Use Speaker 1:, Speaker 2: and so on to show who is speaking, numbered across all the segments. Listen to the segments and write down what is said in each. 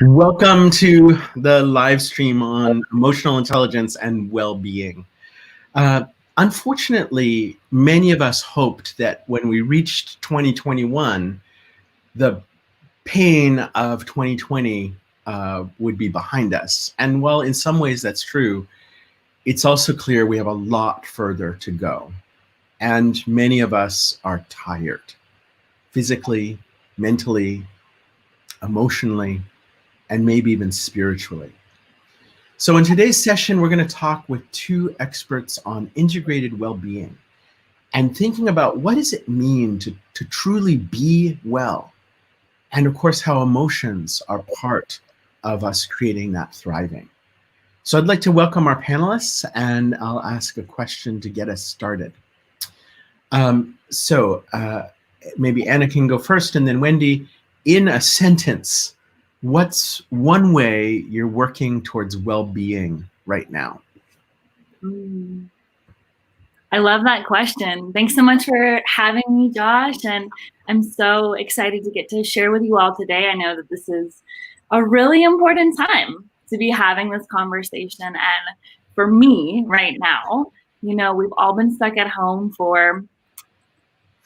Speaker 1: Welcome to the live stream on emotional intelligence and well-being. Unfortunately, many of us hoped that when we reached 2021, the pain of 2020 would be behind us. And while in some ways that's true, it's also clear we have a lot further to go. And many of us are tired, physically, mentally, emotionally, and maybe even spiritually. So in today's session, we're going to talk with two experts on integrated well-being and thinking about what does it mean to truly be well? And of course, how emotions are part of us creating that thriving. So I'd like to welcome our panelists, and I'll ask a question to get us started. Maybe Anna can go first, and then Wendi, in a sentence, what's one way you're working towards well-being right now?
Speaker 2: I love that question. Thanks so much for having me, Josh. And I'm so excited to get to share with you all today. I know that this is a really important time to be having this conversation. And for me right now, you know, we've all been stuck at home for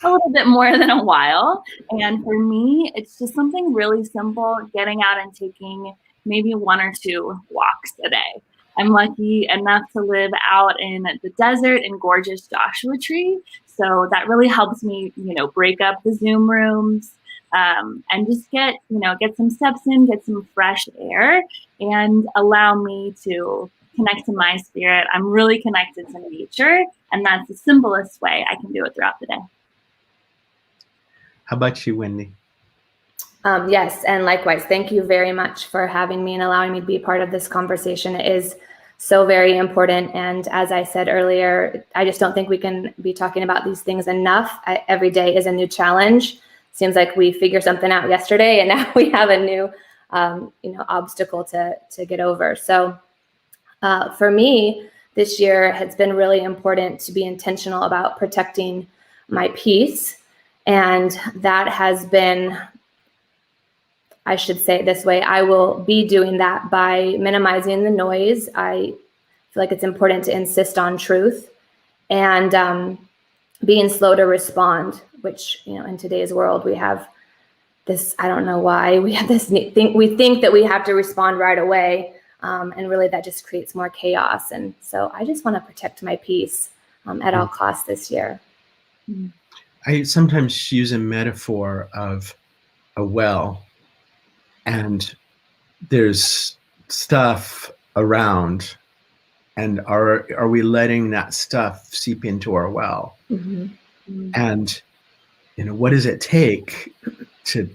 Speaker 2: a little bit more than a while. And for me, it's just something really simple, getting out and taking maybe 1 or 2 walks a day. I'm lucky enough to live out in the desert in gorgeous Joshua Tree. So that really helps me, you know, break up the Zoom rooms and just get some steps in, get some fresh air and allow me to connect to my spirit. I'm really connected to nature, and that's the simplest way I can do it throughout the day.
Speaker 1: How about you, Wendi?
Speaker 3: Yes, and likewise, thank you very much for having me and allowing me to be part of this conversation. It is so very important. And as I said earlier, I just don't think we can be talking about these things enough. Every day is a new challenge. Seems like we figured something out yesterday, and now we have a new obstacle to get over. So for me, this year has been really important to be intentional about protecting my peace. And that has been, I should say it this way, I will be doing that by minimizing the noise. I feel like it's important to insist on truth and being slow to respond, which, you know, in today's world, we have this, I don't know why, we have this thing, we think that we have to respond right away. And really that just creates more chaos. And so I just want to protect my peace at all costs this year.
Speaker 1: I sometimes use a metaphor of a well, and there's stuff around, and are we letting that stuff seep into our well? Mm-hmm. And you know, what does it take to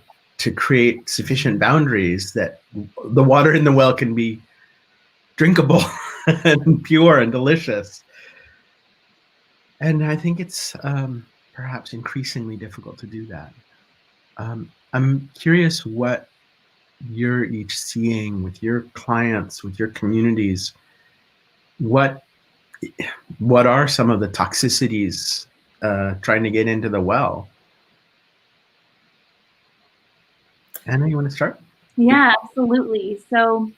Speaker 1: create sufficient boundaries that the water in the well can be drinkable and pure and delicious? And I think it's perhaps increasingly difficult to do that. I'm curious what you're each seeing with your clients, with your communities. What are some of the toxicities trying to get into the well? Anna, you want to start?
Speaker 2: Yeah, absolutely. So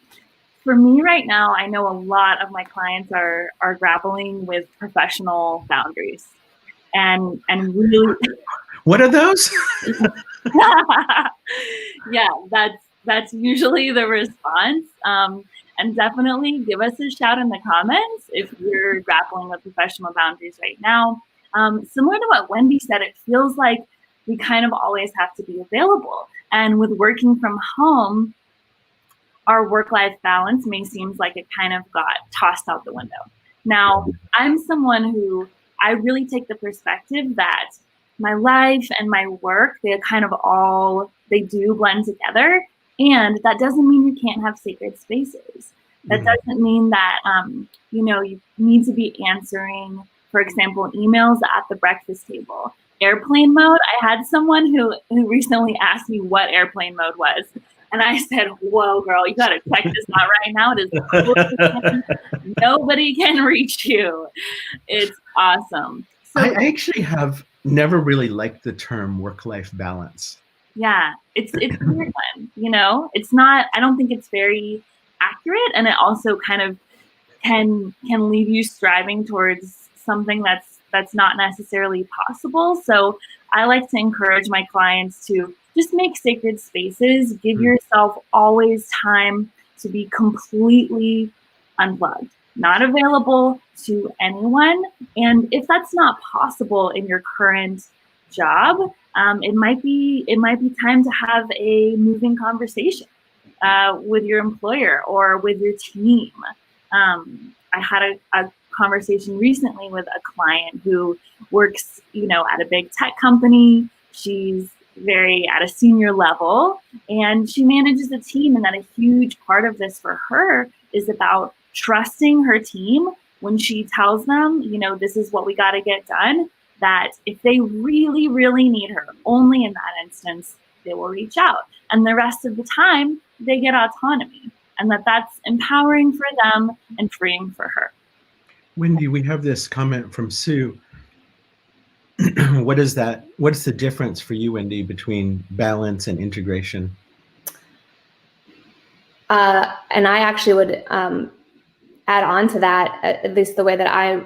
Speaker 2: for me right now, I know a lot of my clients are grappling with professional boundaries. And really,
Speaker 1: what are those?
Speaker 2: Yeah, that's usually the response. And definitely give us a shout in the comments if you're grappling with professional boundaries right now. Similar to what Wendi said, it feels like we kind of always have to be available. And with working from home, our work-life balance may seem like it kind of got tossed out the window. Now, I'm someone who I really take the perspective that my life and my work, they do blend together. And that doesn't mean you can't have sacred spaces. That doesn't mean that, you need to be answering, for example, emails at the breakfast table. Airplane mode, I had someone who recently asked me what airplane mode was. And I said, whoa, girl, you got to check this out right now. It is nobody can reach you. It's awesome. So,
Speaker 1: I actually have never really liked the term work-life balance.
Speaker 2: Yeah, it's a weird one, you know? It's not, I don't think it's very accurate, and it also kind of can leave you striving towards something that's not necessarily possible. So I like to encourage my clients to just make sacred spaces, give yourself always time to be completely unplugged, not available to anyone. And if that's not possible in your current job, it might be time to have a moving conversation with your employer or with your team. I had a conversation recently with a client who works, at a big tech company. She's very at a senior level, and she manages a team. And that a huge part of this for her is about trusting her team when she tells them, this is what we got to get done. That if they really, really need her, only in that instance, they will reach out. And the rest of the time, they get autonomy. And that's empowering for them and freeing for her.
Speaker 1: Wendi, we have this comment from Sue. What is that? What's the difference for you, Wendi, between balance and integration?
Speaker 3: And I actually would add on to that, at least the way that I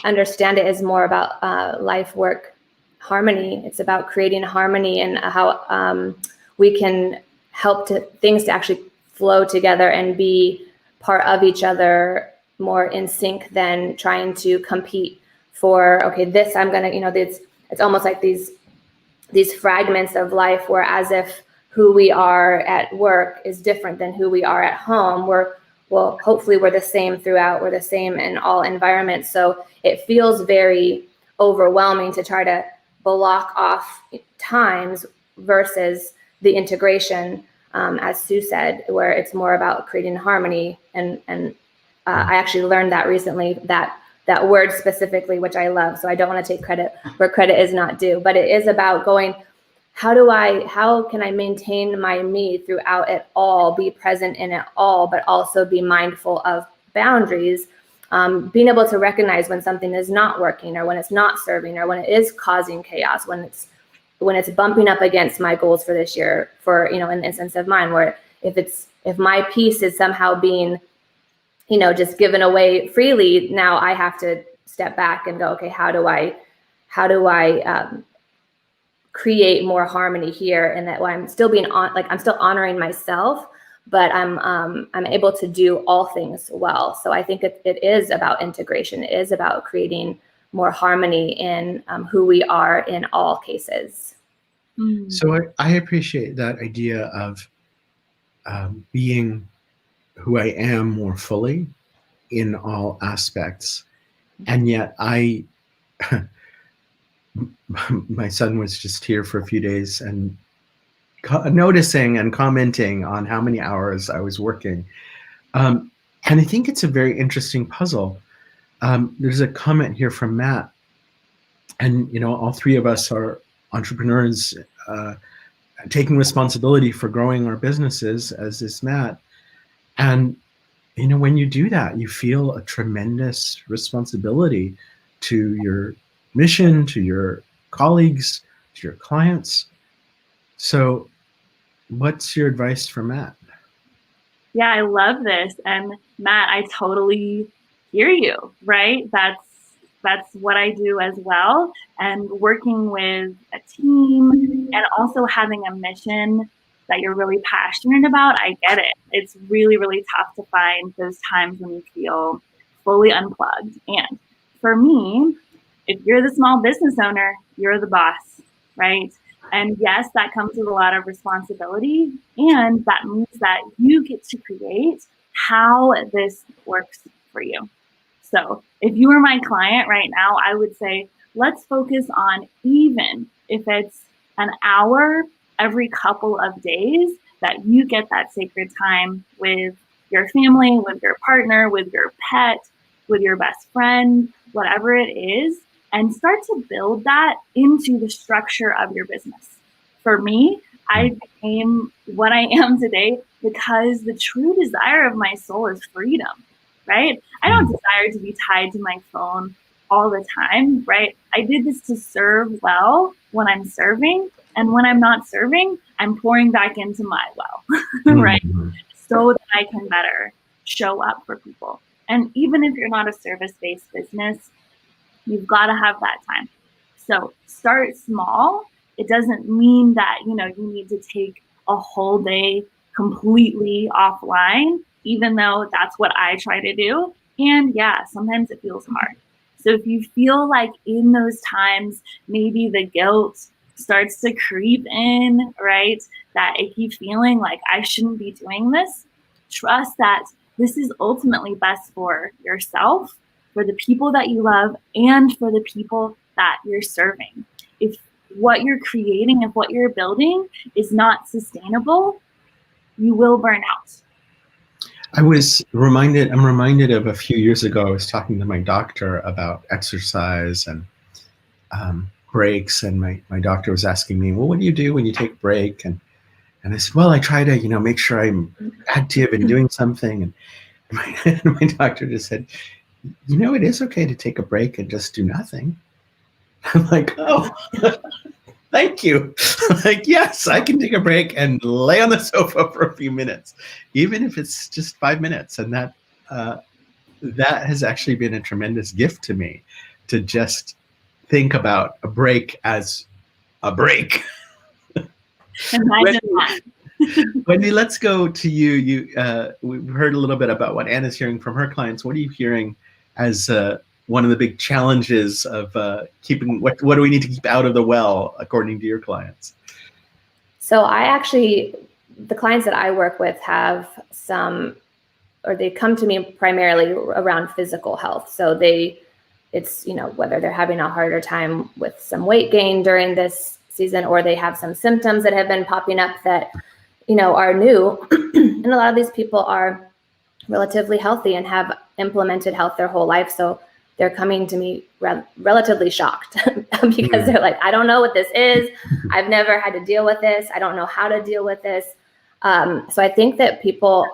Speaker 3: understand it is more about life-work harmony. It's about creating harmony and how we can help things to actually flow together and be part of each other more in sync than trying to compete for, okay, this I'm gonna, it's almost like these fragments of life where as if who we are at work is different than who we are at home. Hopefully we're the same throughout. We're the same in all environments. So it feels very overwhelming to try to block off times versus the integration, as Sue said, where it's more about creating harmony. And I actually learned that recently, that word specifically, which I love. So I don't want to take credit where credit is not due, but it is about going, how can I maintain my me throughout it all, be present in it all, but also be mindful of boundaries, being able to recognize when something is not working or when it's not serving or when it is causing chaos, when it's bumping up against my goals for this year, for, an instance of mine, where if my piece is somehow being, just given away freely, now I have to step back and go, okay, how do I create more harmony here, and that I'm still I'm still honoring myself, but I'm able to do all things well. So I think it is about integration. It is about creating more harmony in who we are in all cases.
Speaker 1: So I appreciate that idea of being who I am more fully in all aspects. And yet my son was just here for a few days and noticing and commenting on how many hours I was working. And I think it's a very interesting puzzle. There's a comment here from Matt, and all three of us are entrepreneurs taking responsibility for growing our businesses, as is Matt. And when you do that, you feel a tremendous responsibility to your mission, to your colleagues, to your clients. So what's your advice for Matt?
Speaker 2: Yeah, I love this. And Matt, I totally hear you, right? That's what I do as well. And working with a team and also having a mission that you're really passionate about, I get it. It's really, really tough to find those times when you feel fully unplugged. And for me, if you're the small business owner, you're the boss, right? And yes, that comes with a lot of responsibility. And that means that you get to create how this works for you. So if you were my client right now, I would say, let's focus on, even if it's an hour every couple of days, that you get that sacred time with your family, with your partner, with your pet, with your best friend, whatever it is, and start to build that into the structure of your business. For me, I became what I am today because the true desire of my soul is freedom, right? I don't desire to be tied to my phone all the time, right? I did this to serve well when I'm serving, And when I'm not serving, I'm pouring back into my well, right? So that I can better show up for people. And even if you're not a service-based business, you've got to have that time. So start small. It doesn't mean that, you need to take a whole day completely offline, even though that's what I try to do. And yeah, sometimes it feels hard. So if you feel like in those times, maybe the guilt starts to creep in, right? That if you feeling like I shouldn't be doing this, trust that this is ultimately best for yourself, for the people that you love, and for the people that you're serving. If what you're creating, if what you're building is not sustainable, you will burn out.
Speaker 1: I'm reminded of a few years ago, I was talking to my doctor about exercise and breaks, and my doctor was asking me, well, what do you do when you take a break? And I said, well, I try to, make sure I'm active and doing something. And my doctor just said, it is okay to take a break and just do nothing. I'm like, oh, thank you. Like, yes, I can take a break and lay on the sofa for a few minutes, even if it's just 5 minutes. And that has actually been a tremendous gift to me, to just think about a break as a break.
Speaker 2: Imagine that.
Speaker 1: Wendi, let's go to you. We've heard a little bit about what Anna's hearing from her clients. What are you hearing as one of the big challenges of keeping, what do we need to keep out of the well, according to your clients?
Speaker 3: So the clients that I work with have they come to me primarily around physical health. So it's whether they're having a harder time with some weight gain during this season, or they have some symptoms that have been popping up that, are new. And a lot of these people are relatively healthy and have implemented health their whole life. So they're coming to me relatively shocked because they're like, I don't know what this is. I've never had to deal with this. I don't know how to deal with this. So I think that people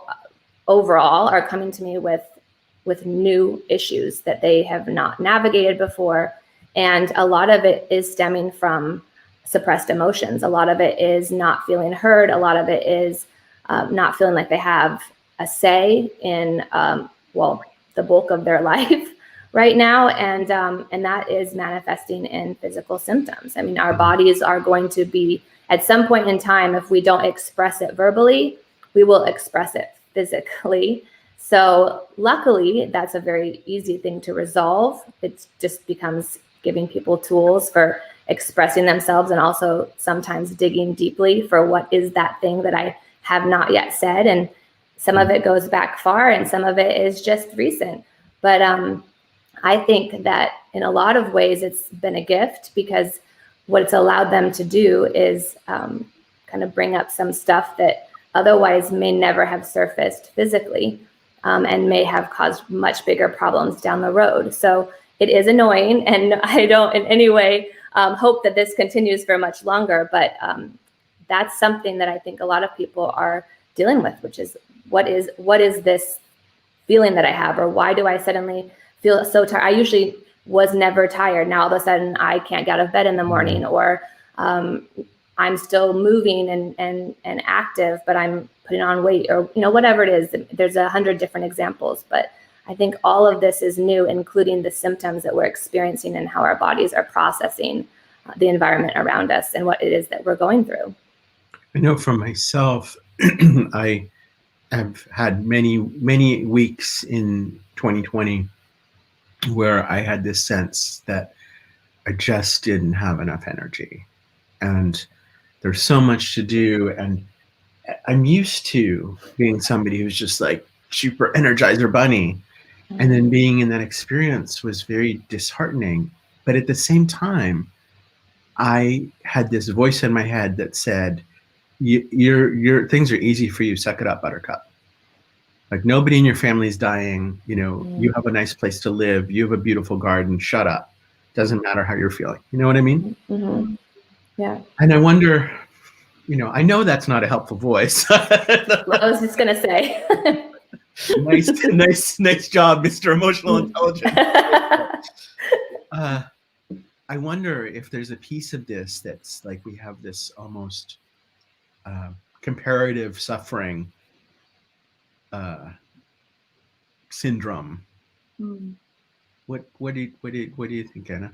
Speaker 3: overall are coming to me with new issues that they have not navigated before. And a lot of it is stemming from suppressed emotions. A lot of it is not feeling heard. A lot of it is not feeling like they have a say in, the bulk of their life right now. And that is manifesting in physical symptoms. I mean, our bodies are going to be, at some point in time, if we don't express it verbally, we will express it physically. So luckily, that's a very easy thing to resolve. It just becomes giving people tools for expressing themselves, and also sometimes digging deeply for what is that thing that I have not yet said. And some of it goes back far, and some of it is just recent. But I think that in a lot of ways, it's been a gift, because what it's allowed them to do is kind of bring up some stuff that otherwise may never have surfaced physically, and may have caused much bigger problems down the road. So it is annoying, and I don't in any way hope that this continues for much longer. But that's something that I think a lot of people are dealing with, which is what is this feeling that I have, or why do I suddenly feel so tired? I usually was never tired. Now all of a sudden I can't get out of bed in the morning, or I'm still moving and active, but I'm putting on weight, or whatever it is. There's 100 different examples, but I think all of this is new, including the symptoms that we're experiencing and how our bodies are processing the environment around us and what it is that we're going through.
Speaker 1: I know for myself, I have had many weeks in 2020 where I had this sense that I just didn't have enough energy, and there's so much to do. And I'm used to being somebody who's just like super energizer bunny. And then being in that experience was very disheartening. But at the same time, I had this voice in my head that said, your things are easy for you. Suck it up, buttercup. Like, nobody in your family is dying. You have a nice place to live. You have a beautiful garden. Shut up. Doesn't matter how you're feeling. You know what I mean?
Speaker 3: Mm-hmm. Yeah.
Speaker 1: And I wonder, I know that's not a helpful voice.
Speaker 3: I was just going to say.
Speaker 1: Nice job, Mr. Emotional Intelligence. I wonder if there's a piece of this that's like we have this almost comparative suffering syndrome. What do you think, Anna?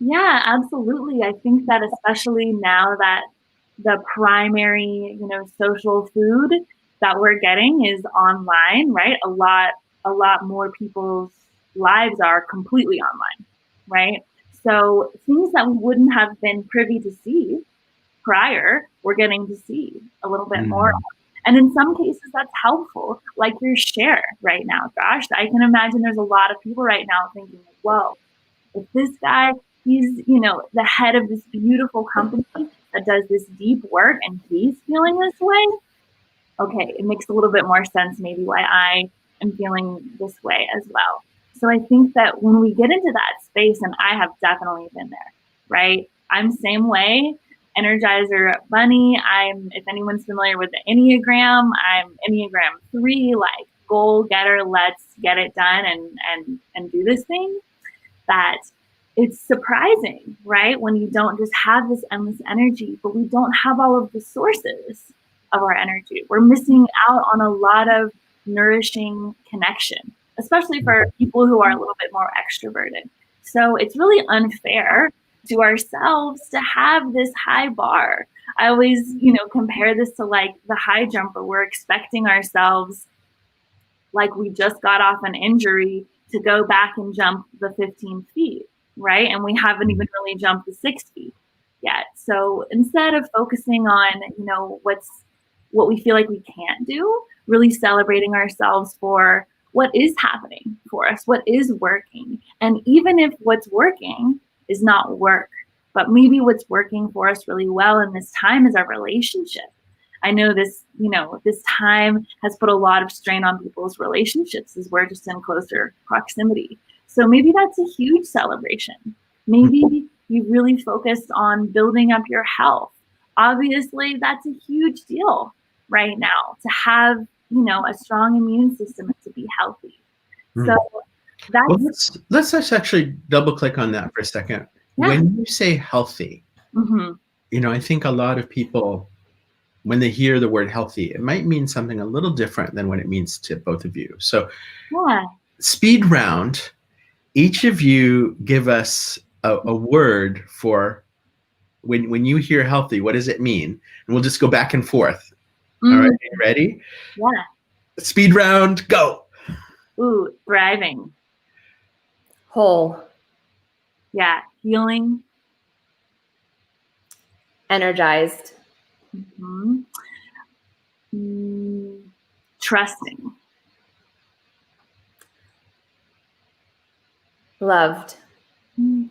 Speaker 2: Yeah, absolutely. I think that especially now that the primary, social food that we're getting is online, right? A lot more people's lives are completely online, right? So things that we wouldn't have been privy to see prior, we're getting to see a little bit more. And in some cases, that's helpful, like your share right now, Josh. I can imagine there's a lot of people right now thinking, whoa, if this guy, he's, the head of this beautiful company that does this deep work and he's feeling this way, okay, it makes a little bit more sense maybe why I am feeling this way as well. So I think that when we get into that space, and I have definitely been there, right? I'm same way. Energizer Bunny. If anyone's familiar with the Enneagram, I'm Enneagram 3, like goal getter, let's get it done and do this thing. That it's surprising, right? When you don't just have this endless energy, but we don't have all of the sources of our energy. We're missing out on a lot of nourishing connection, especially for people who are a little bit more extroverted. So it's really unfair to ourselves to have this high bar. I always, compare this to like the high jumper. We're expecting ourselves like we just got off an injury to go back and jump the 15 feet, right? And we haven't even really jumped the 6 feet yet. So instead of focusing on, what we feel like we can't do, really celebrating ourselves for what is happening for us, what is working. And even if what's working is not work, but maybe what's working for us really well in this time is our relationship. I know this, this time has put a lot of strain on people's relationships as we're just in closer proximity. So maybe that's a huge celebration. Maybe you really focused on building up your health. Obviously, that's a huge deal right now to have, a strong immune system and to be healthy. So that's...
Speaker 1: Well, let's just actually double click on that for a second. Yeah. When you say healthy, I think a lot of people, when they hear the word healthy, it might mean something a little different than what it means to both of you. So speed round, each of you give us a word for when you hear healthy, what does it mean? And we'll just go back and forth. All right, you ready?
Speaker 2: Yeah.
Speaker 1: Speed round, go.
Speaker 2: Ooh, thriving.
Speaker 3: Whole.
Speaker 2: Yeah, healing.
Speaker 3: Energized.
Speaker 2: Trusting.
Speaker 3: Loved.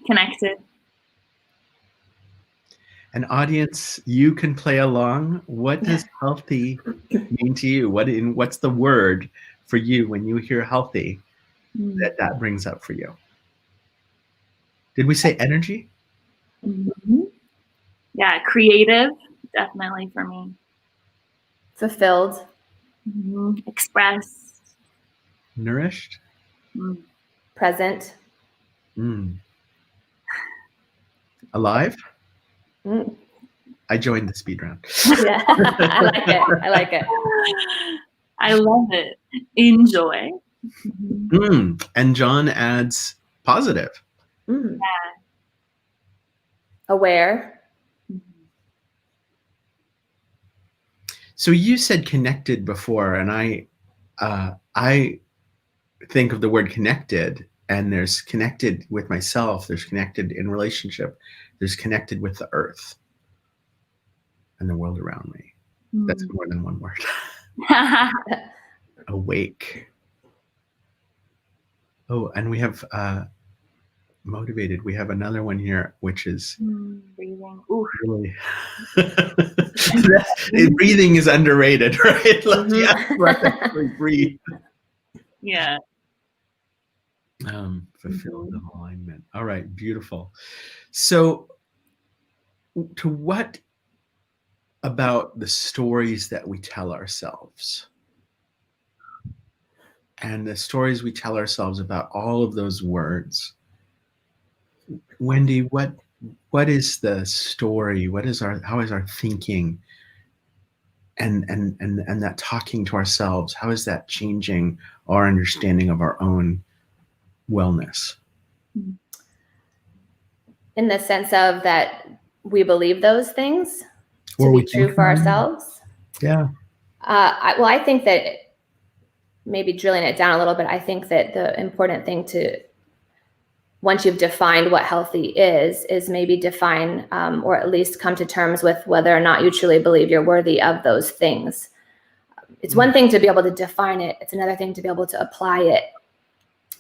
Speaker 2: Connected.
Speaker 1: An audience, you can play along. What does healthy mean to you? What's the word for you when you hear healthy that brings up for you? Did we say energy?
Speaker 2: Yeah, creative, definitely for me.
Speaker 3: Fulfilled.
Speaker 2: Expressed.
Speaker 1: Nourished.
Speaker 3: Present.
Speaker 1: Alive. I joined the speed round.
Speaker 3: Yeah, I like it.
Speaker 2: I love it. Enjoy.
Speaker 1: And John adds positive.
Speaker 2: Yeah.
Speaker 3: Aware.
Speaker 1: So you said connected before, and I think of the word connected, and there's connected with myself, there's connected in relationship, there's connected with the earth and the world around me. That's more than one word. Awake. Oh, and we have motivated. We have another one here, which is
Speaker 2: breathing. Ooh.
Speaker 1: Really breathing is underrated, right? Let's actually breathe.
Speaker 2: Yeah.
Speaker 1: Fulfill the alignment. All right, beautiful. So to what about the stories that we tell ourselves and the stories we tell ourselves about all of those words, Wendi, what is the story? How is our thinking and that talking to ourselves, how is that changing our understanding of our own wellness?
Speaker 3: In the sense of that we believe those things to
Speaker 1: Or
Speaker 3: be
Speaker 1: we
Speaker 3: true
Speaker 1: think
Speaker 3: for
Speaker 1: them?
Speaker 3: ourselves.
Speaker 1: Yeah.
Speaker 3: I think that maybe drilling it down a little bit, I think that the important thing to, once you've defined what healthy is maybe define or at least come to terms with whether or not you truly believe you're worthy of those things. It's one thing to be able to define it. It's another thing to be able to apply it.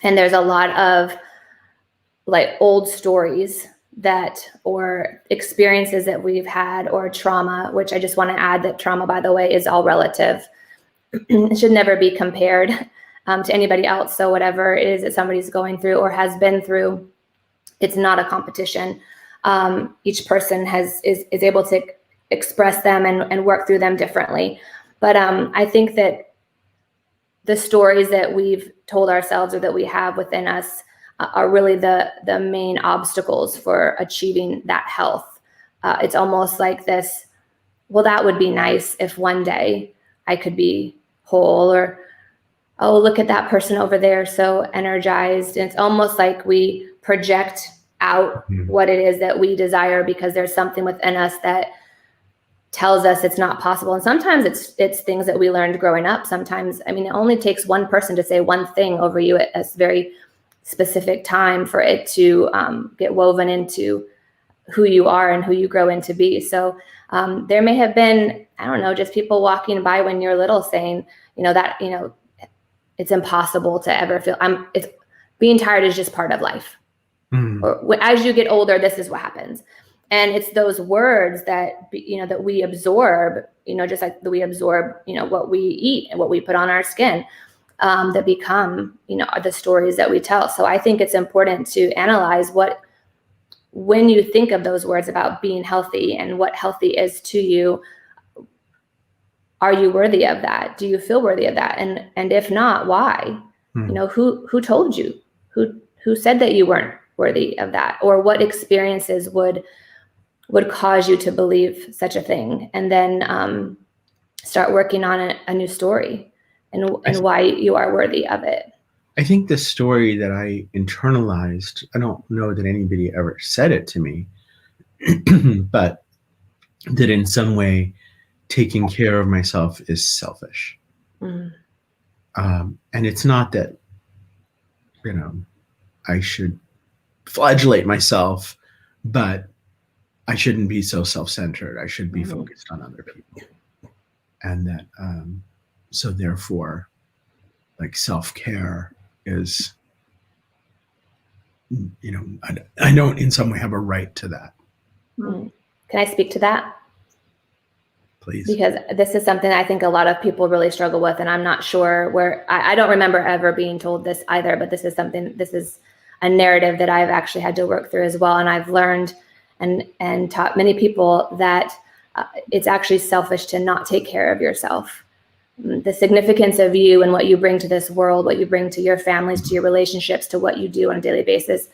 Speaker 3: And there's a lot of like old stories or experiences that we've had, or trauma, which I just want to add that trauma, by the way, is all relative. It should never be compared to anybody else. So whatever it is that somebody's going through or has been through, it's not a competition. Each person is able to express them and work through them differently. But I think that the stories that we've told ourselves or that we have within us are really the main obstacles for achieving that health. It's almost like this, well, that would be nice if one day I could be whole, or, oh, look at that person over there, so energized. And it's almost like we project out what it is that we desire because there's something within us that tells us it's not possible. And sometimes it's things that we learned growing up. Sometimes, I mean, it only takes one person to say one thing over you at a very specific time for it to get woven into who you are and who you grow into be. So there may have been, I don't know, just people walking by when you're little saying, that, it's impossible to ever feel, being tired is just part of life. Or as you get older, this is what happens. And it's those words that, that we absorb, just like we absorb, what we eat and what we put on our skin, that become, the stories that we tell. So I think it's important to analyze when you think of those words about being healthy and what healthy is to you, are you worthy of that? Do you feel worthy of that? And if not, why? Who told you? Who said that you weren't worthy of that? Or what experiences would cause you to believe such a thing? And then start working on a new story and why you are worthy of it.
Speaker 1: I think the story that I internalized, I don't know that anybody ever said it to me, but that in some way taking care of myself is selfish. And it's not that, I should flagellate myself, but I shouldn't be so self-centered. I should be focused on other people. And that, so therefore, like self-care is, I don't in some way have a right to that.
Speaker 3: Can I speak to that?
Speaker 1: Please.
Speaker 3: Because this is something I think a lot of people really struggle with, and I'm not sure where, I don't remember ever being told this either, but this is a narrative that I've actually had to work through as well. And I've learned and taught many people that it's actually selfish to not take care of yourself. The significance of you and what you bring to this world, what you bring to your families, to your relationships, to what you do on a daily basis,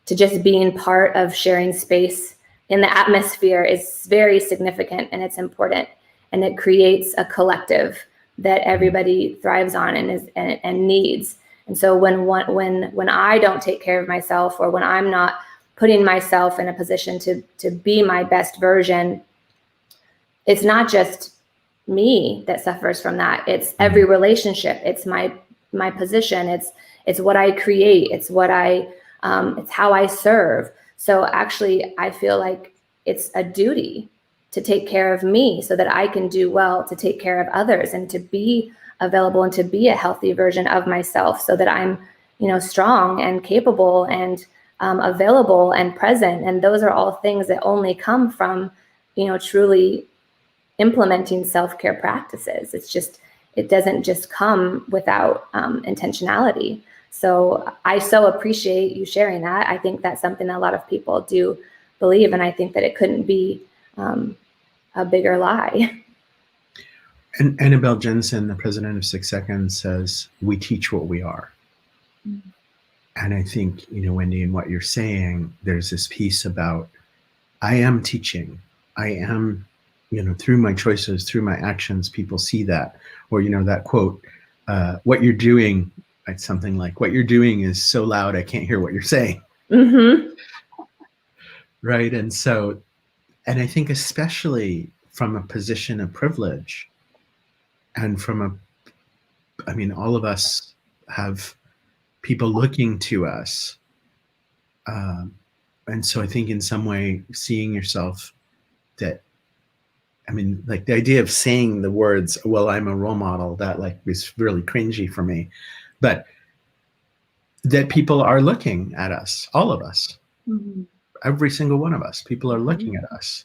Speaker 3: to just being part of sharing space in the atmosphere is very significant, and it's important, and it creates a collective that everybody thrives on and needs. And so when I don't take care of myself, or when I'm not putting myself in a position to be my best version, it's not just me that suffers from that. It's every relationship. It's my position. It's what I create. It's what it's how I serve. So actually, I feel like it's a duty to take care of me so that I can do well, to take care of others, and to be available and to be a healthy version of myself so that I'm, strong and capable and available and present. And those are all things that only come from, truly implementing self-care practices. It doesn't just come without intentionality. So I so appreciate you sharing that. I think that's something that a lot of people do believe, and I think that it couldn't be a bigger lie.
Speaker 1: And Annabelle Jensen, the president of 6 Seconds, says, we teach what we are. And I think, Wendi, in what you're saying, there's this piece about I am teaching. I am, through my choices, through my actions, people see that. Or, that quote, what you're doing, it's something like, what you're doing is so loud, I can't hear what you're saying.
Speaker 3: Mm-hmm.
Speaker 1: Right. And so, and I think especially from a position of privilege and all of us have people looking to us. And so I think in some way, seeing yourself that, like the idea of saying the words, well, I'm a role model, that like is really cringy for me, but that people are looking at us, all of us, every single one of us, people are looking at us.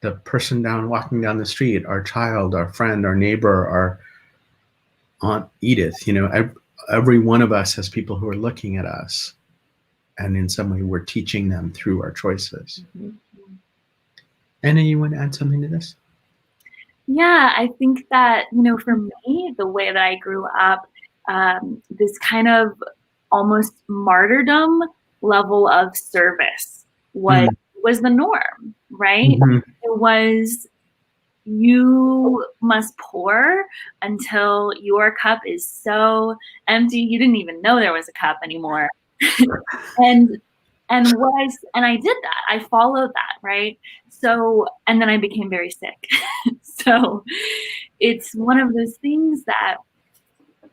Speaker 1: The person walking down the street, our child, our friend, our neighbor, our Aunt Edith, every one of us has people who are looking at us. And in some way, we're teaching them through our choices. Anna, you want to add something to this?
Speaker 2: Yeah, I think that, for me, the way that I grew up, this kind of almost martyrdom level of service was the norm, right?
Speaker 1: Mm-hmm.
Speaker 2: It was, you must pour until your cup is so empty you didn't even know there was a cup anymore. and I did that. I followed that, right? So, and then I became very sick. So it's one of those things that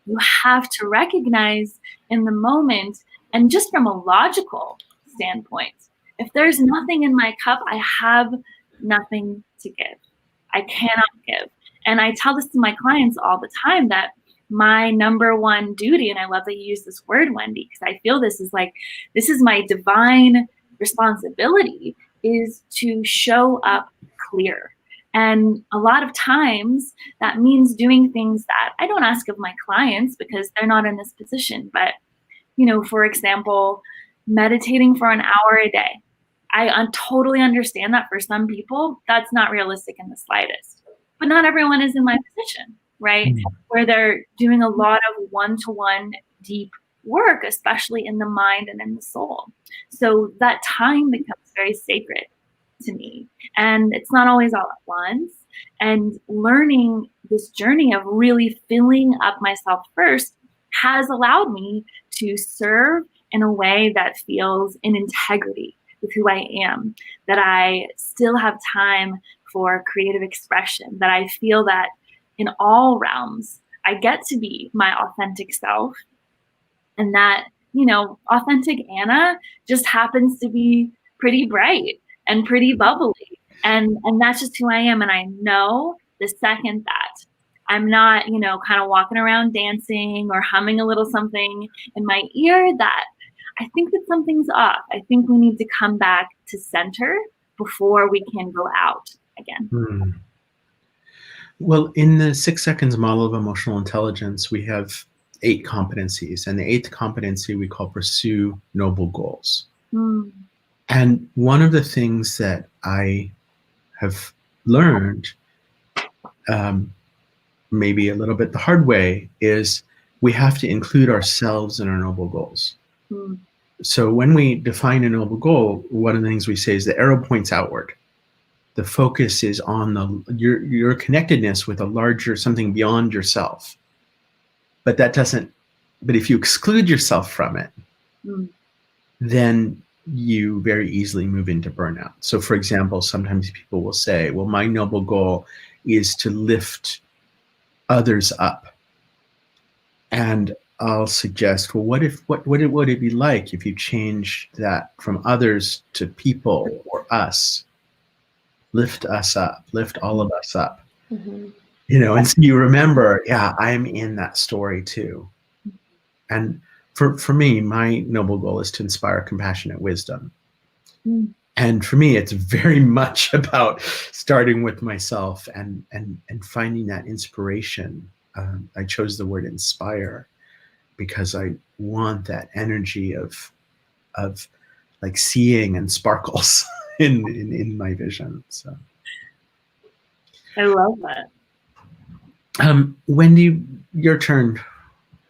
Speaker 2: you have to recognize in the moment. And just from a logical standpoint, if there's nothing in my cup, I have nothing to give. I cannot give. And I tell this to my clients all the time, that my number one duty, and I love that you use this word, Wendi, because I feel this is my divine responsibility, is to show up clear. And a lot of times that means doing things that I don't ask of my clients because they're not in this position. But, for example, meditating for an hour a day. I totally understand that for some people, that's not realistic in the slightest. But not everyone is in my position, right? Where they're doing a lot of one-to-one deep work, especially in the mind and in the soul. So that time becomes very sacred to me. And it's not always all at once. And learning this journey of really filling up myself first has allowed me to serve in a way that feels in integrity with who I am, that I still have time for creative expression, that I feel that in all realms, I get to be my authentic self, and that, authentic Anna just happens to be pretty bright and pretty bubbly. And that's just who I am. And I know the second that I'm not, kind of walking around dancing or humming a little something in my ear, that I think that something's off. I think we need to come back to center before we can go out again.
Speaker 1: Well, in the 6 seconds model of emotional intelligence, we have 8 competencies. And the 8th competency we call pursue noble goals. And one of the things that I have learned, maybe a little bit the hard way, is we have to include ourselves in our noble goals. So when we define a noble goal, one of the things we say is the arrow points outward. The focus is on your connectedness with a larger something beyond yourself. But if you exclude yourself from it, then you very easily move into burnout. So for example, sometimes people will say, well, my noble goal is to lift others up. And I'll suggest, well, what would it be like if you change that from others to people or us? Lift us up, lift all of us up. And so you remember, I'm in that story too. And for me, my noble goal is to inspire compassionate wisdom. And for me, it's very much about starting with myself and finding that inspiration. I chose the word inspire because I want that energy of like seeing and sparkles in my vision. So
Speaker 2: I love that.
Speaker 1: Wendi, your turn.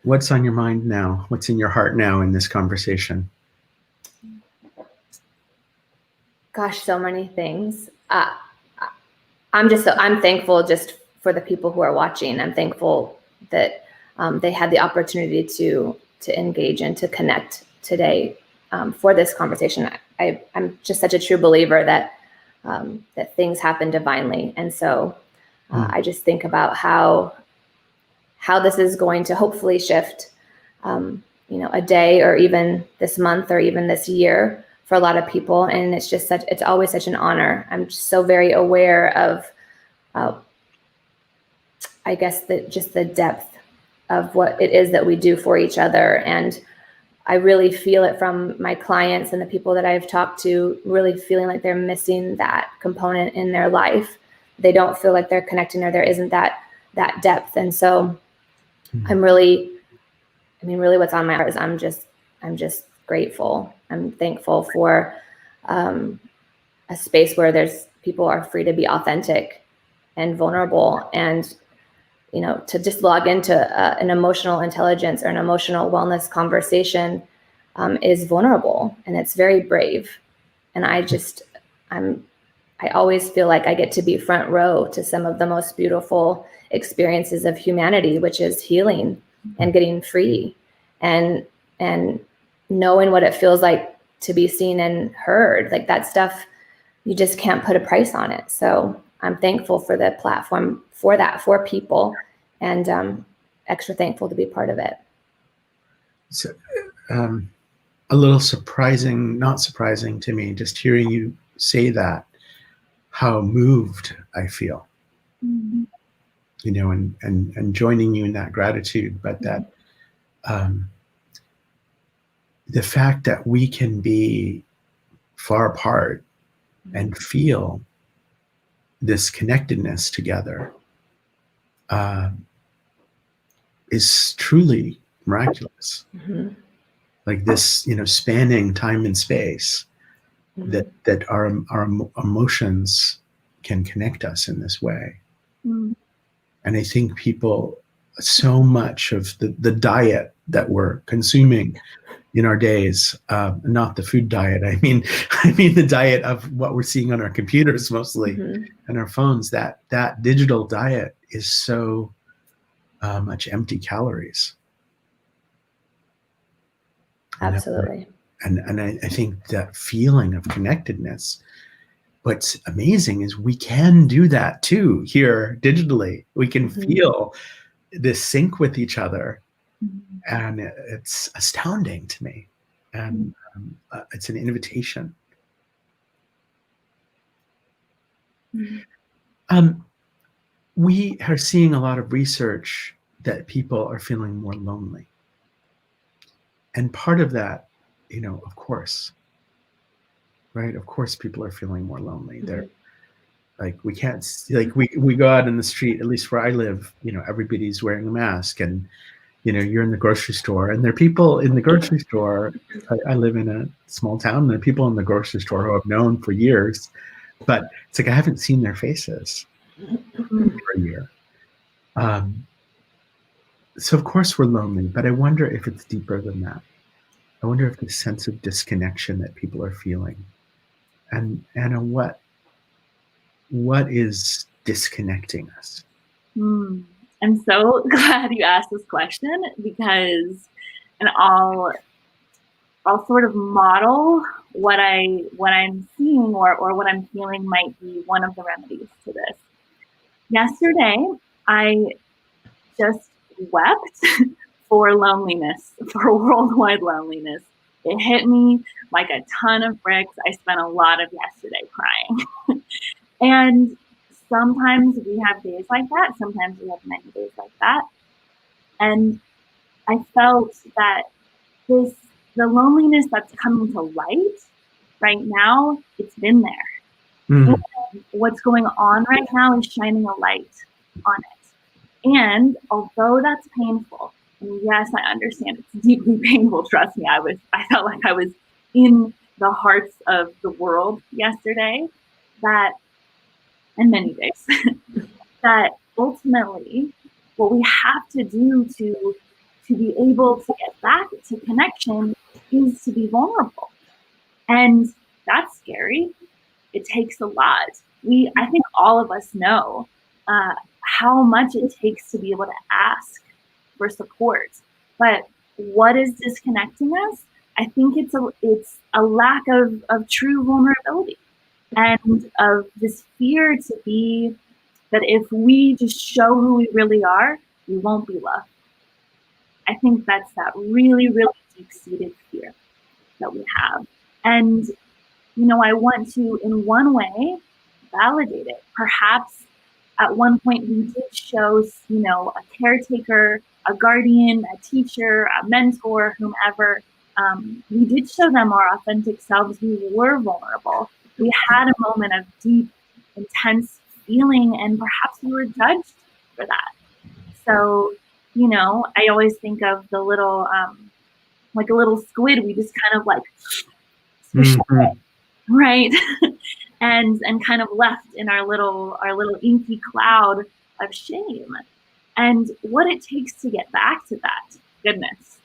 Speaker 1: What's on your mind now? What's in your heart now in this conversation?
Speaker 3: Gosh, so many things. I'm thankful just for the people who are watching. I'm thankful that they had the opportunity to engage and to connect today for this conversation. I'm just such a true believer that that things happen divinely, and so I just think about how this is going to hopefully shift, a day or even this month or even this year for a lot of people. And it's always such an honor. I'm just so very aware of, I guess, the depth of what it is that we do for each other. And I really feel it from my clients and the people that I've talked to, really feeling like they're missing that component in their life. They don't feel like they're connecting, or there isn't that depth. And so really what's on my heart is I'm just grateful. I'm thankful for a space where people are free to be authentic and vulnerable, and to just log into an emotional intelligence or an emotional wellness conversation is vulnerable, and it's very brave. And I always feel like I get to be front row to some of the most beautiful experiences of humanity, which is healing and getting free and knowing what it feels like to be seen and heard. Like, that stuff, you just can't put a price on it. So I'm thankful for the platform for that, for people, and extra thankful to be part of it.
Speaker 1: So, a little surprising, not surprising to me, just hearing you say that, how moved I feel, and joining you in that gratitude, but that the fact that we can be far apart and feel this connectedness together is truly miraculous. Like this, spanning time and space, that our emotions can connect us in this way. And I think so much of the diet that we're consuming in our days, not the food diet, I mean the diet of what we're seeing on our computers mostly, and our phones, that digital diet is so much empty calories.
Speaker 3: Absolutely.
Speaker 1: And I think that feeling of connectedness, what's amazing is we can do that too here digitally. We can feel this sync with each other, and it's astounding to me. And it's an invitation. We are seeing a lot of research that people are feeling more lonely. And part of that, of course, right? Of course, people are feeling more lonely. They're like, we can't, like, we go out in the street, at least where I live, everybody's wearing a mask, and, you're in the grocery store, and there are people in the grocery store. I live in a small town, and there are people in the grocery store who I've known for years, but it's like I haven't seen their faces for a year. So of course we're lonely, but I wonder if it's deeper than that. I wonder if the sense of disconnection that people are feeling, and Anna, what is disconnecting us?
Speaker 2: I'm so glad you asked this question, because, and I'll sort of model what I'm seeing or what I'm feeling might be one of the remedies to this. Yesterday, I just wept for loneliness, for worldwide loneliness. It hit me like a ton of bricks. I spent a lot of yesterday crying. And sometimes we have days like that. Sometimes we have many days like that. And I felt that the loneliness that's coming to light right now, it's been there. And what's going on right now is shining a light on it. And although that's painful, and yes, I understand it's deeply painful, trust me, I felt like I was in the hearts of the world yesterday, and many days, that ultimately what we have to do to to be able to get back to connection is to be vulnerable. And that's scary. It takes a lot. I think all of us know how much it takes to be able to ask for support. But what is disconnecting us? I think it's a lack of true vulnerability and of this fear to be that if we just show who we really are, we won't be loved. I think that's that really, really deep-seated fear that we have. And, I want to, in one way, validate it. Perhaps at one point we did show, a caretaker, a guardian, a teacher, a mentor, whomever, we did show them our authentic selves. We were vulnerable. We had a moment of deep, intense feeling, and perhaps we were judged for that. So, I always think of the little, like a little squid, we just kind of like squish it, right? and kind of left in our little inky cloud of shame. And what it takes to get back to that, goodness.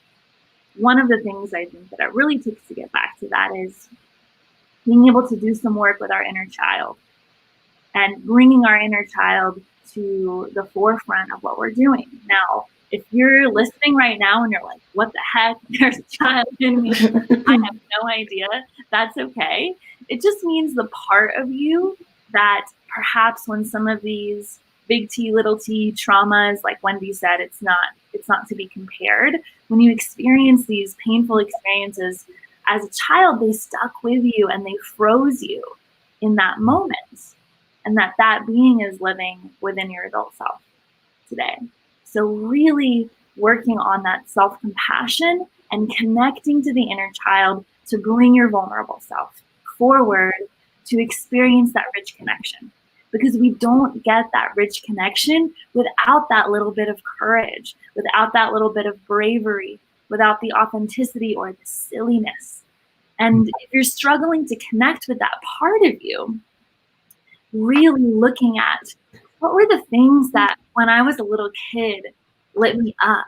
Speaker 2: One of the things I think that it really takes to get back to that is being able to do some work with our inner child and bringing our inner child to the forefront of what we're doing. Now, if you're listening right now and you're like, what the heck? There's a child in me. I have no idea. That's okay. It just means the part of you that perhaps when some of these big T, little t traumas, like Wendi said, it's not to be compared. When you experience these painful experiences as a child, they stuck with you and they froze you in that moment. And that being is living within your adult self today. So really working on that self-compassion and connecting to the inner child to bring your vulnerable self forward to experience that rich connection. Because we don't get that rich connection without that little bit of courage, without that little bit of bravery, without the authenticity or the silliness. And if you're struggling to connect with that part of you, really looking at what were the things that when I was a little kid lit me up?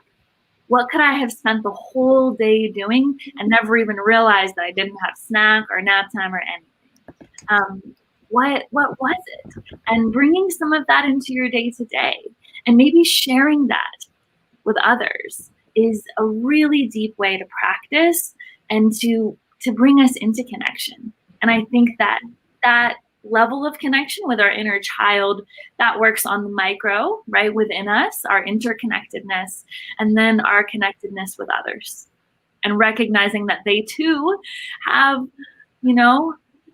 Speaker 2: What could I have spent the whole day doing and never even realized that I didn't have snack or nap time or anything? What was it? And bringing some of that into your day to day and maybe sharing that with others is a really deep way to practice and to bring us into connection. And I think that level of connection with our inner child, that works on the micro, right, within us, our interconnectedness, and then our connectedness with others. And recognizing that they too have,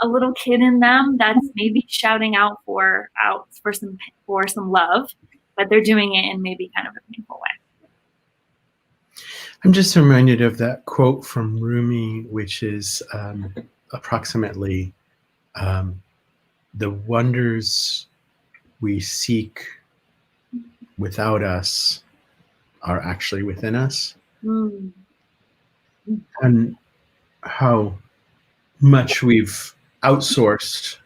Speaker 2: a little kid in them that's maybe shouting out for some love, but they're doing it in maybe kind of a painful way.
Speaker 1: I'm just reminded of that quote from Rumi, which is approximately the wonders we seek without us are actually within us.
Speaker 2: Mm.
Speaker 1: And how much we've outsourced,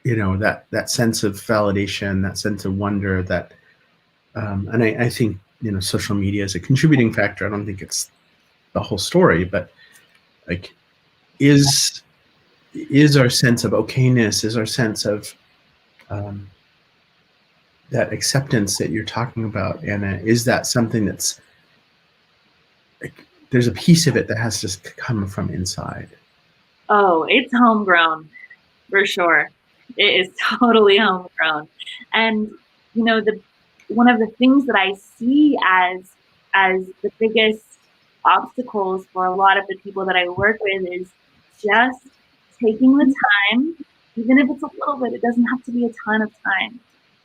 Speaker 1: that sense of validation, that sense of wonder, that, and I think, social media is a contributing factor. I don't think it's the whole story, but like, is our sense of okayness, is our sense of that acceptance that you're talking about, Anna, is that something that's like, there's a piece of it that has to come from inside?
Speaker 2: Oh, it's homegrown, for sure. It is totally homegrown. And, one of the things that I see as the biggest obstacles for a lot of the people that I work with is just taking the time, even if it's a little bit, it doesn't have to be a ton of time,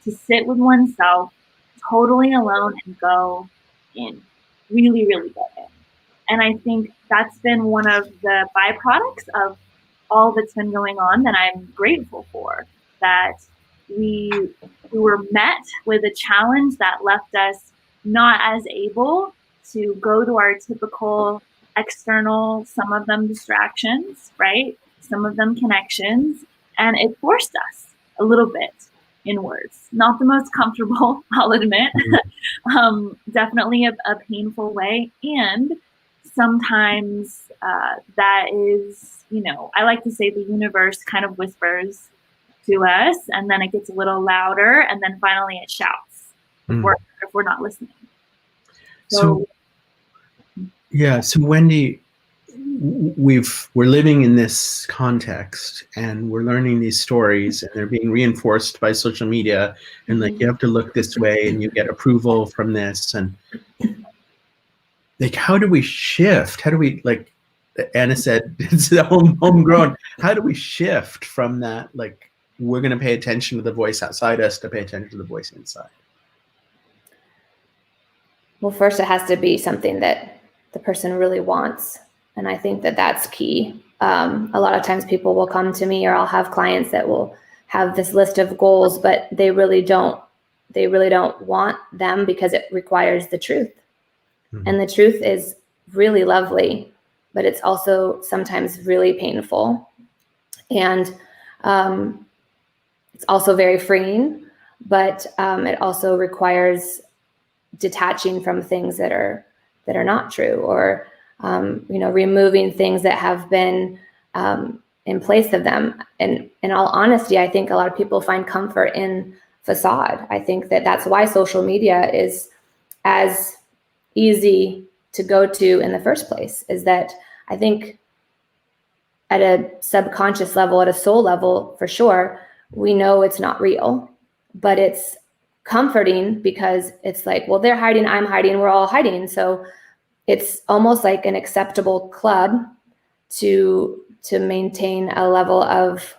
Speaker 2: to sit with oneself totally alone and go in, really, really go in. And I think that's been one of the byproducts of all that's been going on that I'm grateful for, that we were met with a challenge that left us not as able to go to our typical external, some of them distractions, right? Some of them connections. And it forced us a little bit inwards. Not the most comfortable, I'll admit. Definitely a painful way. And sometimes that is, I like to say the universe kind of whispers to us, and then it gets a little louder, and then finally it shouts if we're not listening.
Speaker 1: So Wendi, we're living in this context, and we're learning these stories, and they're being reinforced by social media, and like, you have to look this way, and you get approval from this, and like, how do we shift? How do we, like Anna said, it's homegrown. How do we shift from that, like, we're going to pay attention to the voice outside us, to pay attention to the voice inside?
Speaker 3: Well, first it has to be something that the person really wants. And I think that that's key. A lot of times people will come to me, or I'll have clients that will have this list of goals, but they really don't want them because it requires the truth. Mm-hmm. And the truth is really lovely, but it's also sometimes really painful. And it's also very freeing, but it also requires detaching from things that are not true, or removing things that have been in place of them. And in all honesty, I think a lot of people find comfort in facade. I think that that's why social media is as easy to go to in the first place, is that I think at a subconscious level, at a soul level, for sure, we know it's not real, but it's comforting because it's like, well, they're hiding, I'm hiding, we're all hiding. So it's almost like an acceptable club to maintain a level of,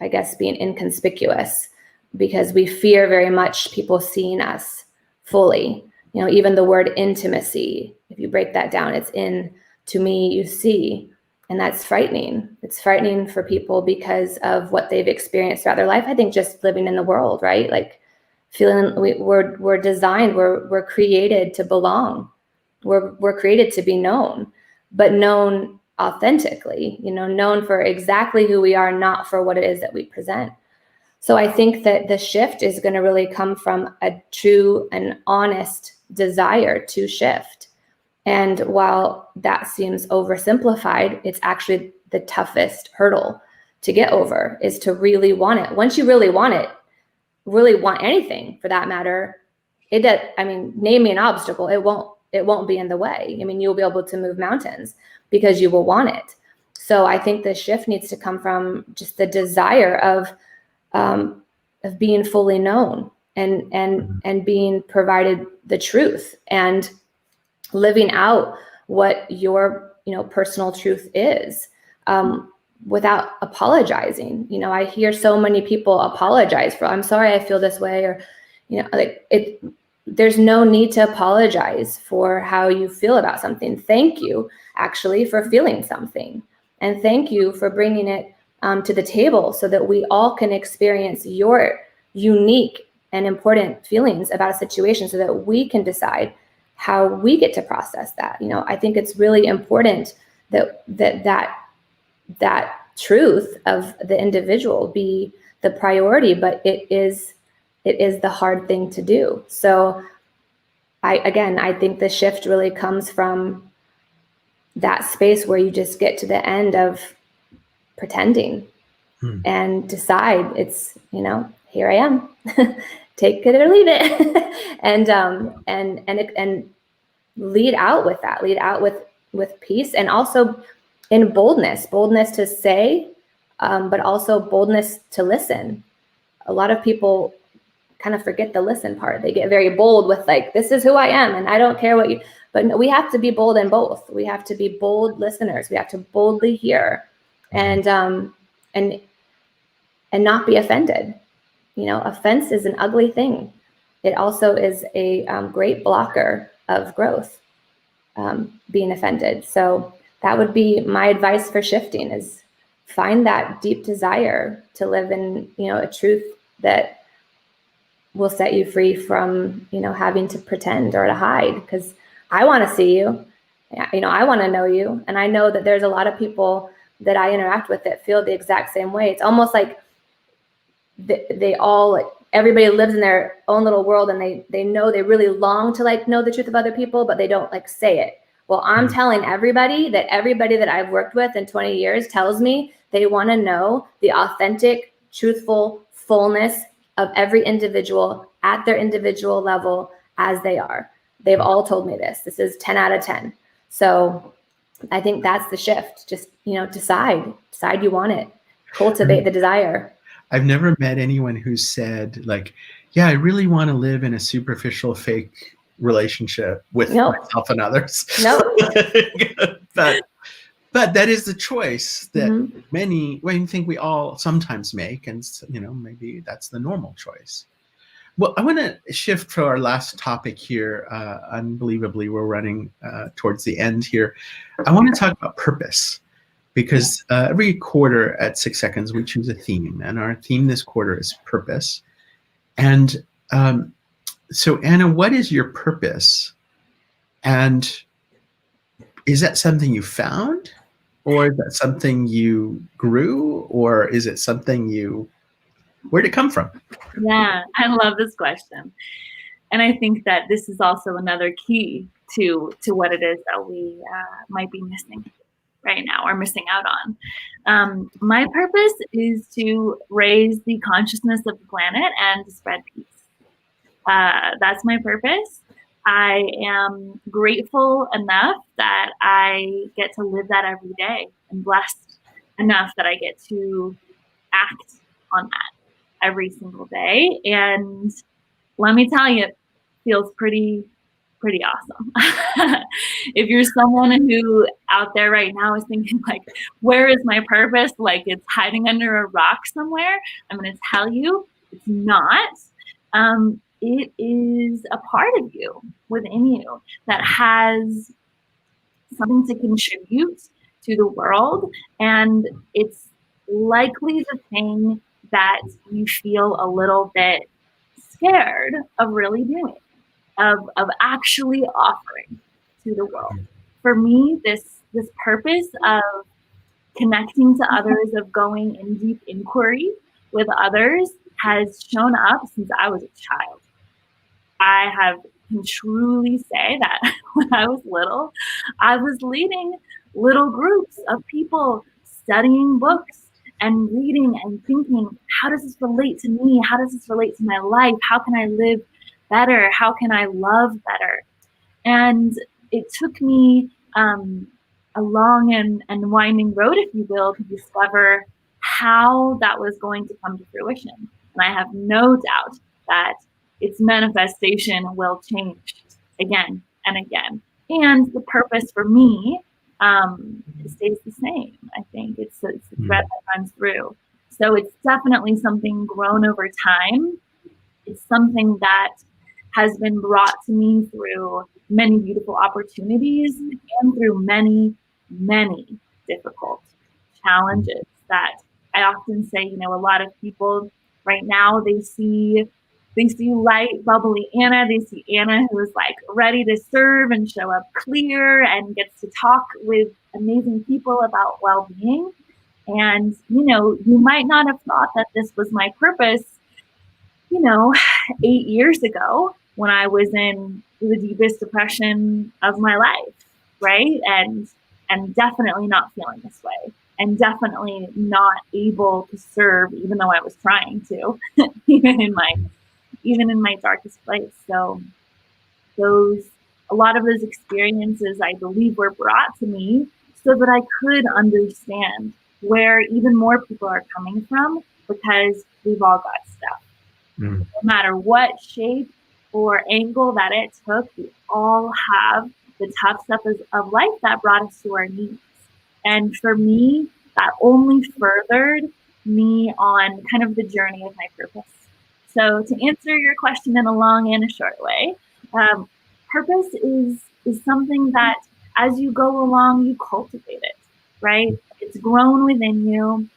Speaker 3: I guess, being inconspicuous, because we fear very much people seeing us fully. Even the word intimacy, if you break that down, it's in, to me, you see, and that's frightening. It's frightening for people because of what they've experienced throughout their life. I think just living in the world, right? Like feeling we're designed, we're created to belong. We're created to be known, but known authentically, known for exactly who we are, not for what it is that we present. So I think that the shift is going to really come from a true and honest desire to shift. And while that seems oversimplified, it's actually the toughest hurdle to get over, is to really want it. Once you really want it, really want anything for that matter, name me an obstacle, it won't be in the way. You'll be able to move mountains because you will want it. So I think the shift needs to come from just the desire of being fully known and being provided the truth and living out what your personal truth is, without apologizing. I hear so many people apologize for, I'm sorry I feel this way, or there's no need to apologize for how you feel about something. Thank you actually for feeling something, and thank you for bringing it to the table so that we all can experience your unique and important feelings about a situation, so that we can decide how we get to process that. I think it's really important that truth of the individual be the priority, but it is the hard thing to do. So I think the shift really comes from that space where you just get to the end of pretending and decide it's, here I am, take it or leave it. and lead out with that, lead out with peace, and also in boldness to say, but also boldness to listen. A lot of people kind of forget the listen part. They get very bold with like, this is who I am, and I don't care what you, but no, we have to be bold in both. We have to be bold listeners. We have to boldly hear and not be offended. Offense is an ugly thing. It also is a great blocker of growth, being offended. So that would be my advice for shifting, is find that deep desire to live in, a truth that will set you free from, having to pretend or to hide, because I want to see you, I want to know you. And I know that there's a lot of people that I interact with that feel the exact same way. It's almost like they all everybody lives in their own little world, and they know they really long to like know the truth of other people, but they don't like say it. Well, I'm telling everybody that I've worked with in 20 years tells me they want to know the authentic, truthful fullness of every individual at their individual level as they are. They've all told me this. This is 10 out of 10. So I think that's the shift. Just, decide you want it. Cultivate the desire.
Speaker 1: I've never met anyone who said like, yeah, I really want to live in a superficial fake relationship with myself and others.
Speaker 3: No.
Speaker 1: But that is the choice that I think we all sometimes make, and maybe that's the normal choice. Well, I want to shift to our last topic here. Unbelievably, we're running towards the end here. I want to talk about purpose, because every quarter at 6 Seconds, we choose a theme, and our theme this quarter is purpose. And so, Anna, what is your purpose? And is that something you found, or is that something you grew, or is it something where'd it come from?
Speaker 2: Yeah, I love this question. And I think that this is also another key to what it is that we might be missing right now or missing out on. My purpose is to raise the consciousness of the planet and to spread peace. That's my purpose. I am grateful enough that I get to live that every day, and blessed enough that I get to act on that every single day. And let me tell you, it feels pretty awesome. If you're someone who out there right now is thinking like, where is my purpose? Like it's hiding under a rock somewhere. I'm going to tell you, it's not. It is a part of you, within you, that has something to contribute to the world. And it's likely the thing that you feel a little bit scared of really doing, of actually offering to the world. For me, this purpose of connecting to others, of going in deep inquiry with others, has shown up since I was a child. I can truly say that when I was little, I was leading little groups of people studying books and reading and thinking, how does this relate to me? How does this relate to my life? How can I live better? How can I love better? And it took me a long and winding road, if you will, to discover how that was going to come to fruition. And I have no doubt that its manifestation will change again and again. And the purpose for me stays the same. I think it's the thread that runs through. So it's definitely something grown over time. It's something that has been brought to me through many beautiful opportunities and through many, many difficult challenges that I often say, a lot of people right now, they see light, bubbly Anna. They see Anna who is like ready to serve and show up clear and gets to talk with amazing people about well-being. And, you might not have thought that this was my purpose, 8 years ago when I was in the deepest depression of my life, right? And definitely not feeling this way, and definitely not able to serve, even though I was trying to, even in my darkest place. So a lot of those experiences, I believe, were brought to me so that I could understand where even more people are coming from, because we've all got stuff. No matter what shape or angle that it took, we all have the tough stuff of life that brought us to our knees. And for me, that only furthered me on kind of the journey of my purpose. So to answer your question in a long and a short way, purpose is something that as you go along, you cultivate it, right? It's grown within you.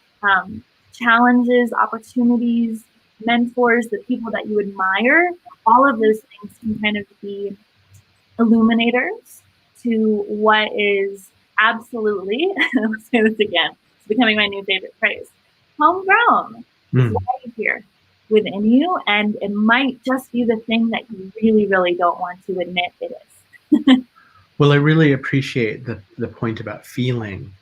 Speaker 2: Challenges, opportunities, mentors, the people that you admire, all of those things can kind of be illuminators to what is absolutely, I'll say this again, it's becoming my new favorite phrase, homegrown. It's right here. within you, and it might just be the thing that you really, really don't want to admit it is.
Speaker 1: Well, I really appreciate the point about feeling,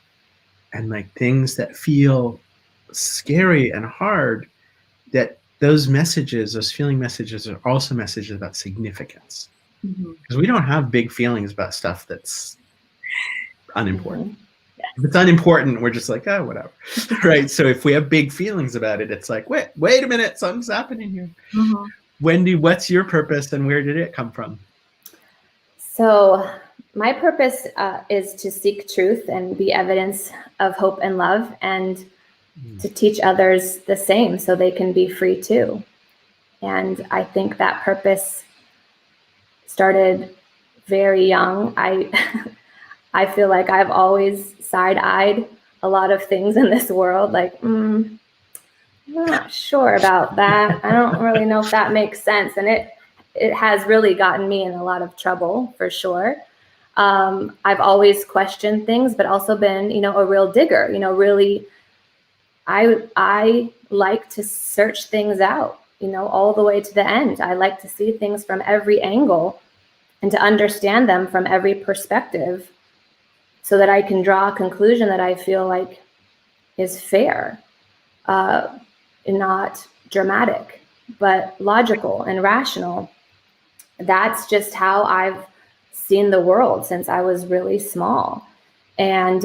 Speaker 1: and like things that feel scary and hard, that those messages, those feeling messages, are also messages about significance. Because we don't have big feelings about stuff that's unimportant.
Speaker 2: Yes.
Speaker 1: If it's unimportant, we're just like, oh, whatever. Right? So if we have big feelings about it, it's like, wait a minute, something's happening here. Wendi, what's your purpose and where did it come from?
Speaker 3: So my purpose is to seek truth and be evidence of hope and love, and to teach others the same so they can be free too. And I think that purpose started very young. I feel like I've always side-eyed a lot of things in this world, like, I'm not sure about that. I don't really know if that makes sense. And it has really gotten me in a lot of trouble, for sure. I've always questioned things, but also been, a real digger, really. I like to search things out, all the way to the end. I like to see things from every angle and to understand them from every perspective, so that I can draw a conclusion that I feel like is fair, not dramatic, but logical and rational. That's just how I've seen the world since I was really small. And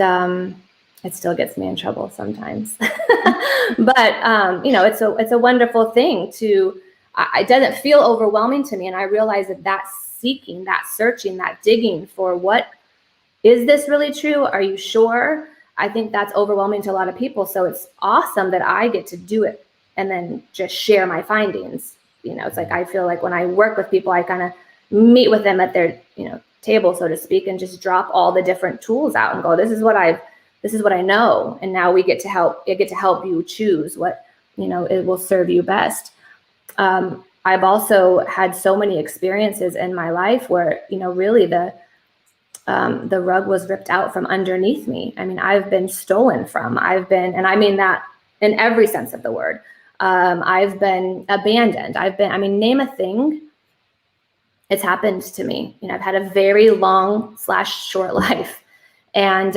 Speaker 3: it still gets me in trouble sometimes. But, it's a wonderful thing it doesn't feel overwhelming to me. And I realize that seeking, that searching, that digging for is this really true? Are you sure? I think that's overwhelming to a lot of people. So it's awesome that I get to do it and then just share my findings. It's like, I feel like when I work with people, I kind of meet with them at their, table, so to speak, and just drop all the different tools out and go, this is what I know. And now I get to help you choose what, it will serve you best. I've also had so many experiences in my life where, really the rug was ripped out from underneath me. I mean, I've been stolen from, and I mean that in every sense of the word. I've been abandoned. Name a thing. It's happened to me. I've had a very long/short life. And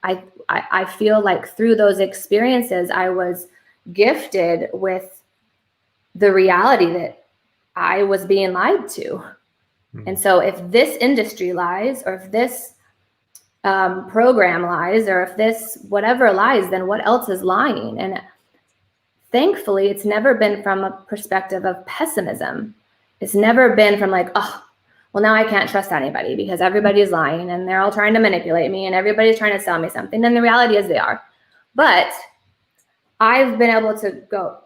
Speaker 3: I feel like through those experiences, I was gifted with the reality that I was being lied to. And so if this industry lies, or if this program lies, or if this whatever lies, then what else is lying? And thankfully, it's never been from a perspective of pessimism. It's never been from like, oh, well, now I can't trust anybody because everybody's lying and they're all trying to manipulate me and everybody's trying to sell me something. And the reality is they are. But I've been able to go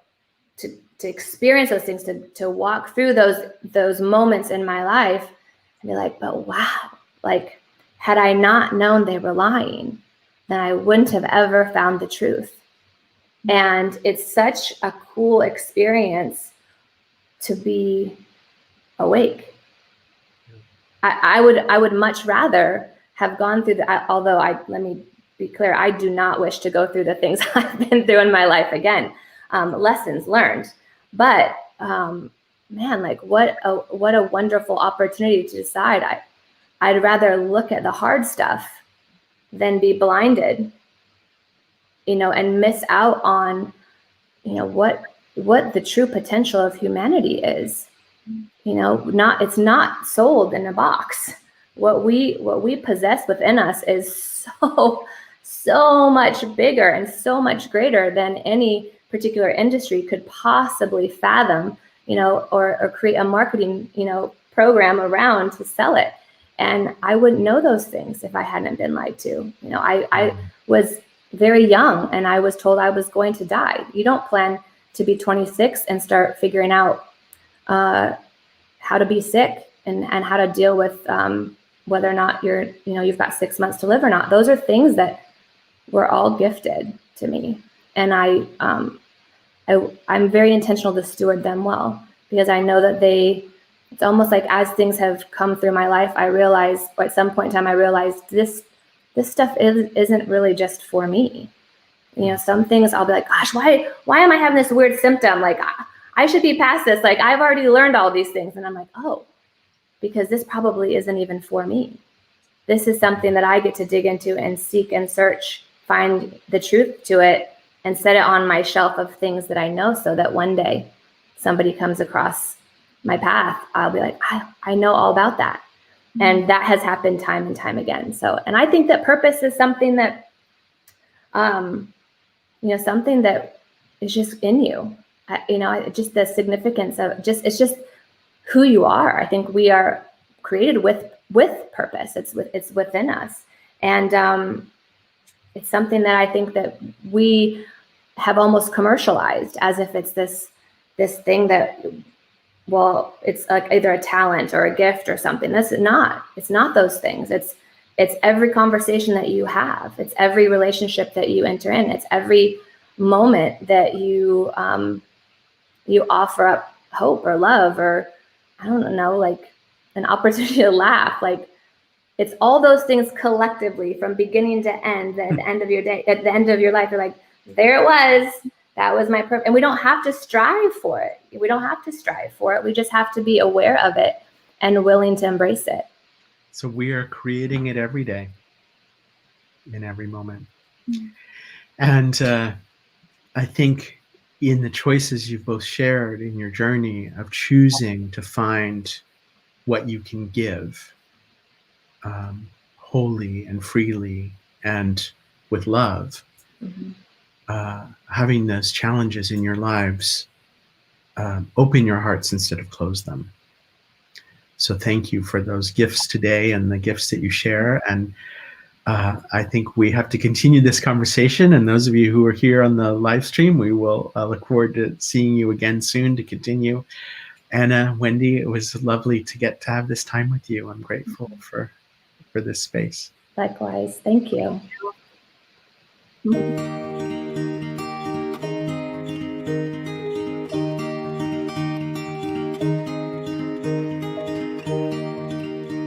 Speaker 3: to experience those things, to walk through those moments in my life and be like, but wow, like, had I not known they were lying, then I wouldn't have ever found the truth. And it's such a cool experience to be awake. I would much rather have gone through although let me be clear, I do not wish to go through the things I've been through in my life again. Lessons learned. But man, like what a wonderful opportunity to decide. I'd rather look at the hard stuff than be blinded, and miss out on, what the true potential of humanity is. It's not sold in a box. What we possess within us is so much bigger and so much greater than any particular industry could possibly fathom, or create a marketing, program around to sell it. And I wouldn't know those things if I hadn't been lied to. I was very young and I was told I was going to die. You don't plan to be 26 and start figuring out how to be sick and how to deal with whether or not you've got 6 months to live or not. Those are things that were all gifted to me. And I'm very intentional to steward them well, because I know that it's almost like as things have come through my life, I realized, or at some point in time, I realized this stuff isn't really just for me. Some things I'll be like, gosh, why am I having this weird symptom? Like, I should be past this. Like, I've already learned all these things. And I'm like, oh, because this probably isn't even for me. This is something that I get to dig into and seek and search, find the truth to it, and set it on my shelf of things that I know, so that one day somebody comes across my path, I'll be like, I know all about that. And that has happened time and time again. So, and I think that purpose is something that, something that is just in you. Just the significance of it's just who you are. I think we are created with purpose. It's within us, and it's something that I think that we have almost commercialized, as if it's this thing that, well, it's like either a talent or a gift or something. It's not those things. It's every conversation that you have. It's every relationship that you enter in. It's every moment that you offer up hope or love, or I don't know, like an opportunity to laugh. Like, it's all those things collectively from beginning to end. At the end of your day, at the end of your life, you're like, there it was. That was my purpose. And we don't have to strive for it. We just have to be aware of it and willing to embrace it.
Speaker 1: So we are creating it every day, in every moment. Mm-hmm. And I think in the choices you've both shared in your journey of choosing to find what you can give wholly and freely and with love, mm-hmm. Having those challenges in your lives, open your hearts instead of close them. So thank you for those gifts today and the gifts that you share. And I think we have to continue this conversation. And those of you who are here on the live stream, we will look forward to seeing you again soon to continue. Anna, Wendi, it was lovely to get to have this time with you. I'm grateful for this space.
Speaker 3: Likewise. Thank you.